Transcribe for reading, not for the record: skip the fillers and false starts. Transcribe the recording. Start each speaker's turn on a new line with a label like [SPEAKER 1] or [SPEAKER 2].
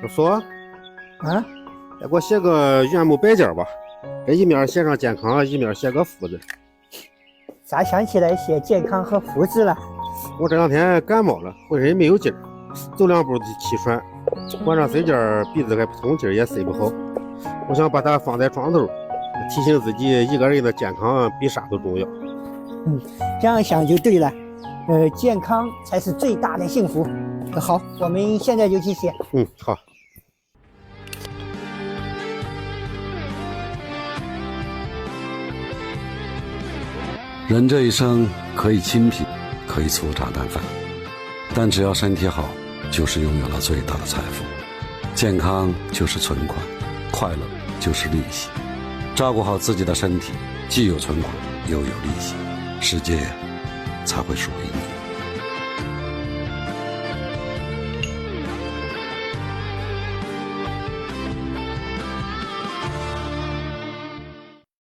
[SPEAKER 1] 我说，
[SPEAKER 2] 啊，
[SPEAKER 1] 再给我写个圆木摆件吧，这一面写上健康，一面写个福字。
[SPEAKER 2] 咋想起来写健康和福字了？
[SPEAKER 1] 我这两天感冒了，浑身没有劲儿，走两步就气喘，晚上睡觉鼻子还不通气儿，也睡不好。我想把它放在床头，提醒自己一个人的健康比啥都重要。
[SPEAKER 2] 这样想就对了。健康才是最大的幸福。好，我们现在就去写。
[SPEAKER 1] 好。
[SPEAKER 3] 人这一生可以清贫，可以粗茶淡饭，但只要身体好，就是拥有了最大的财富。健康就是存款，快乐就是利息。照顾好自己的身体，既有存款，又有利息，世界才会属于你。